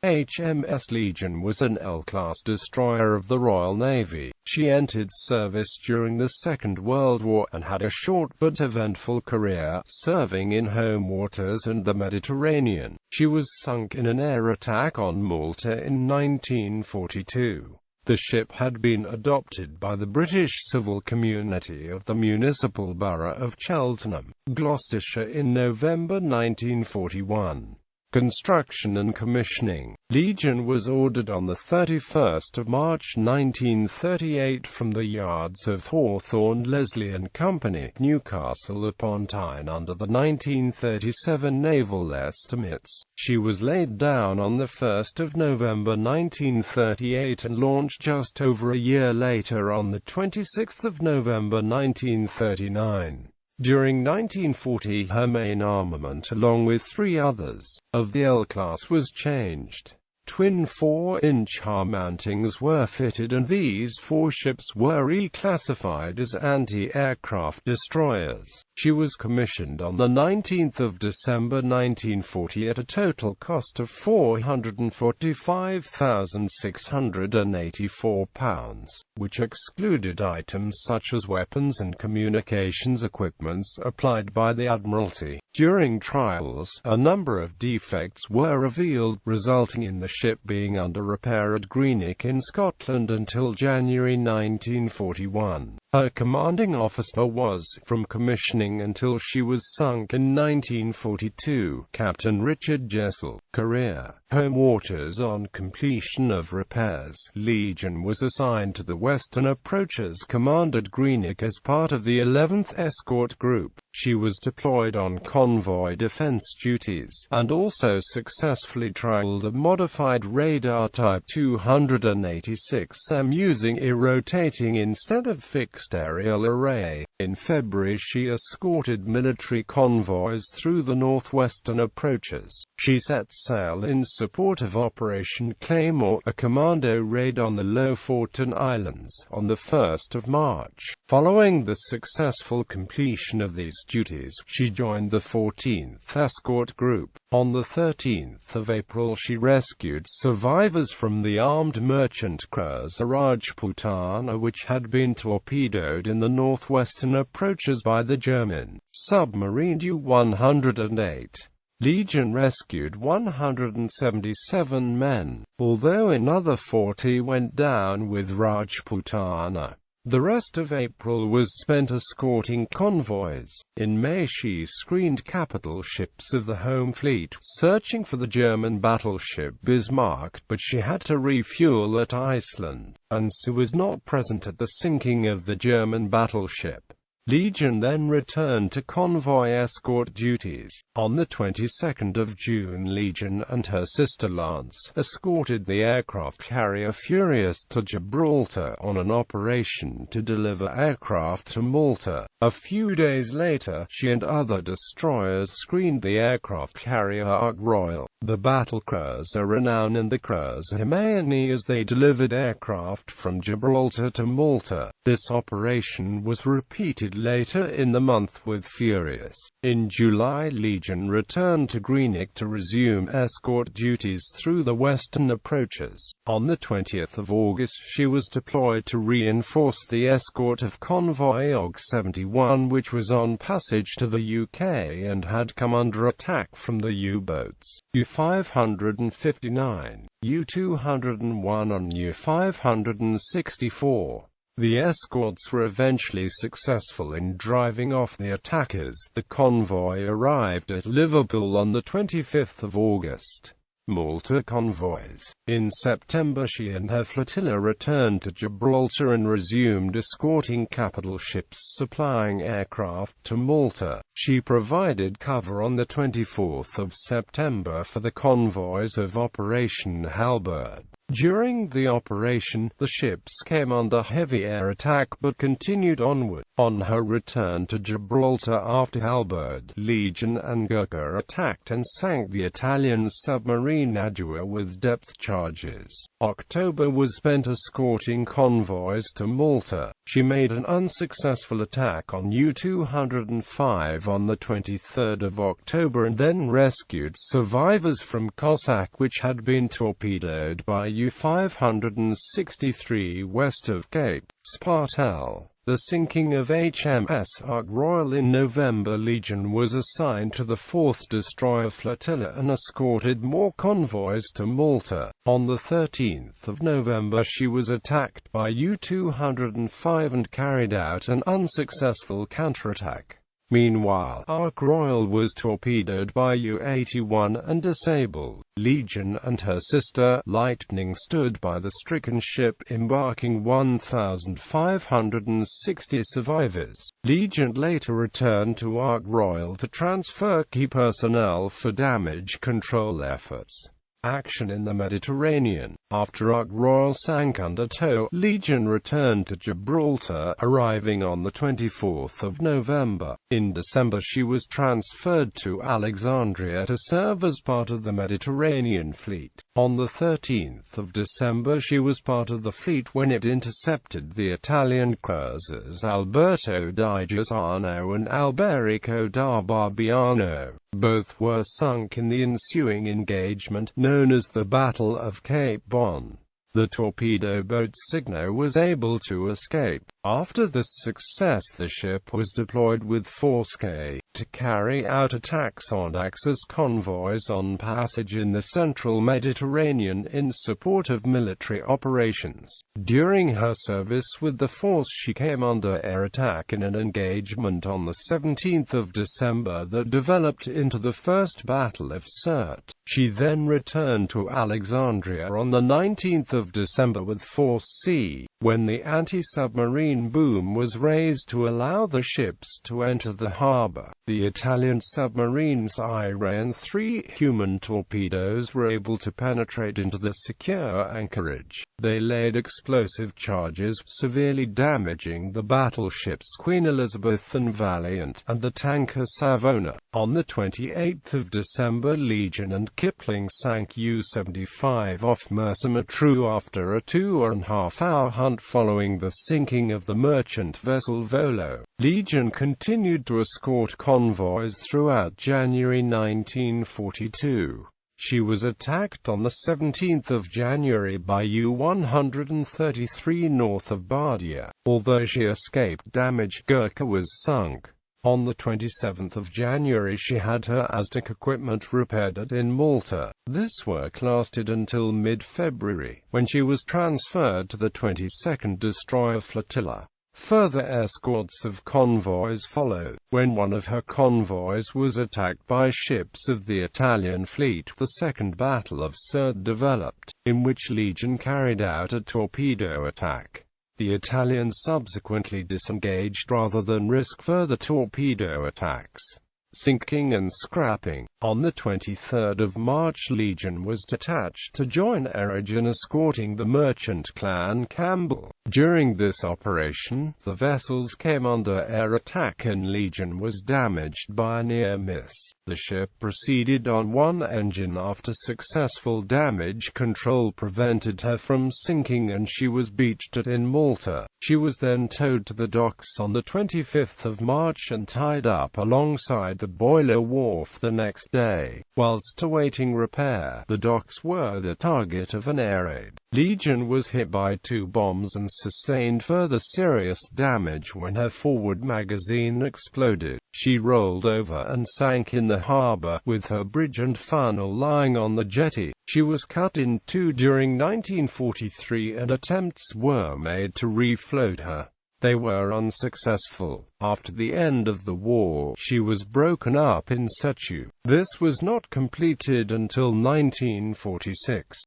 HMS Legion was an L-class destroyer of the Royal Navy. She entered service during the Second World War, and had a short but eventful career, serving in home waters and the Mediterranean. She was sunk in an air attack on Malta in 1942. The ship had been adopted by the British civil community of the Municipal Borough of Cheltenham, Gloucestershire in November 1941. Construction and commissioning. Legion was ordered on 31 March 1938 from the yards of Hawthorne, Leslie and Company, Newcastle upon Tyne under the 1937 naval estimates. She was laid down on 1 November 1938 and launched just over a year later on 26 November 1939. During 1940, her main armament, along with 3 others, of the L-class was changed. Twin 4-inch hull mountings were fitted, and these 4 ships were reclassified as anti-aircraft destroyers. She was commissioned on 19 December 1940 at a total cost of £445,684, which excluded items such as weapons and communications equipment supplied by the Admiralty. During trials, a number of defects were revealed, resulting in the ship being under repair at Greenock in Scotland until January 1941. Her commanding officer was, from commissioning until she was sunk in 1942, Captain Richard Jessel. Career. Home waters. On completion of repairs, Legion was assigned to the Western Approaches Command at Greenock as part of the 11th Escort Group. She was deployed on convoy defense duties, and also successfully trialed a modified radar Type 286M using a rotating instead of fixed aerial array. In February, she escorted military convoys through the northwestern approaches. She set sail in support of Operation Claymore, a commando raid on the Lofoten Islands, on 1 March. Following the successful completion of these duties, she joined the 14th Escort Group. On 13 April she rescued survivors from the armed merchant cruiser Rajputana, which had been torpedoed in the northwestern approaches by the German submarine U-108. Legion rescued 177 men, although another 40 went down with Rajputana. The rest of April was spent escorting convoys. In May she screened capital ships of the home fleet, searching for the German battleship Bismarck, but she had to refuel at Iceland, and so was not present at the sinking of the German battleship. Legion then returned to convoy escort duties. On the 22nd of June, Legion and her sister Lance escorted the aircraft carrier Furious to Gibraltar on an operation to deliver aircraft to Malta. A few days later, she and other destroyers screened the aircraft carrier Ark Royal, the battle cruiser Renown and the cruiser Hermione as they delivered aircraft from Gibraltar to Malta. This operation was repeated later in the month with Furious. In July, Legion returned to Greenock to resume escort duties through the western approaches. On the 20th of August, she was deployed to reinforce the escort of convoy G74, which was on passage to the UK and had come under attack from the U-boats U-559, U-201 and U-564. The escorts were eventually successful in driving off the attackers. The convoy arrived at Liverpool on the 25th of August. Malta convoys. In September, she and her flotilla returned to Gibraltar and resumed escorting capital ships supplying aircraft to Malta. She provided cover on the 24th of September for the convoys of Operation Halberd. During the operation, the ships came under heavy air attack but continued onward. On her return to Gibraltar after halberd, Legion and Gurkha attacked and sank the Italian submarine Adua with depth charges. October was spent escorting convoys to Malta. She made an unsuccessful attack on U-205 on the 23rd of October and then rescued survivors from Cossack, which had been torpedoed by U-563 west of Cape Spartel. The sinking of HMS Royal in November, Legion was assigned to the 4th Destroyer Flotilla and escorted more convoys to Malta. On the 13th of November she was attacked by U-205 and carried out an unsuccessful counterattack. Meanwhile, Ark Royal was torpedoed by U-81 and disabled. Legion and her sister, Lightning, stood by the stricken ship, embarking 1,560 survivors. Legion later returned to Ark Royal to transfer key personnel for damage control efforts. Action in the Mediterranean. After Ark Royal sank under tow, Legion returned to Gibraltar, arriving on the 24th of November. In December she was transferred to Alexandria to serve as part of the Mediterranean fleet. On the 13th of December she was part of the fleet when it intercepted the Italian cruisers Alberto di Giussano and Alberico da Barbiano. Both were sunk in the ensuing engagement, known as the Battle of Cape Bon. The torpedo boat Cygno was able to escape. After this success, the ship was deployed with Force K to carry out attacks on Axis convoys on passage in the central Mediterranean in support of military operations. During her service with the force she came under air attack in an engagement on the 17th of December that developed into the First Battle of Sirte. She then returned to Alexandria on the 19th of December with Force C, when the anti-submarine boom was raised to allow the ships to enter the harbor. The Italian submarines Ira and 3 human torpedoes were able to penetrate into the secure anchorage. They laid explosive charges, severely damaging the battleships Queen Elizabeth and Valiant, and the tanker Savona. On the 28th of December, Legion and Kipling sank U-75 off Mersa Matruh after a 2.5-hour hunt following the sinking of the merchant vessel Volo. Legion continued to escort convoys throughout January 1942. She was attacked on the 17th of January by U-133 north of Bardia. Although she escaped damage, Gurkha was sunk. On the 27th of January she had her Aztec equipment repaired in Malta. This work lasted until mid-February, when she was transferred to the 22nd Destroyer Flotilla. Further escorts of convoys followed. When one of her convoys was attacked by ships of the Italian fleet, the Second Battle of Sirte developed, in which Legion carried out a torpedo attack. The Italians subsequently disengaged rather than risk further torpedo attacks, sinking and scrapping. On the 23rd of March, Legion was detached to join Eregion escorting the merchant Clan Campbell. During this operation, the vessels came under air attack and Legion was damaged by a near miss. The ship proceeded on one engine after successful damage control prevented her from sinking and she was beached in Malta. She was then towed to the docks on the 25th of March and tied up alongside the boiler wharf the next day. Whilst awaiting repair, the docks were the target of an air raid. Legion was hit by 2 bombs and sustained further serious damage when her forward magazine exploded. She rolled over and sank in the harbor, with her bridge and funnel lying on the jetty. She was cut in 2 during 1943 and attempts were made to refloat her. They were unsuccessful. After the end of the war, she was broken up in situ. This was not completed until 1946.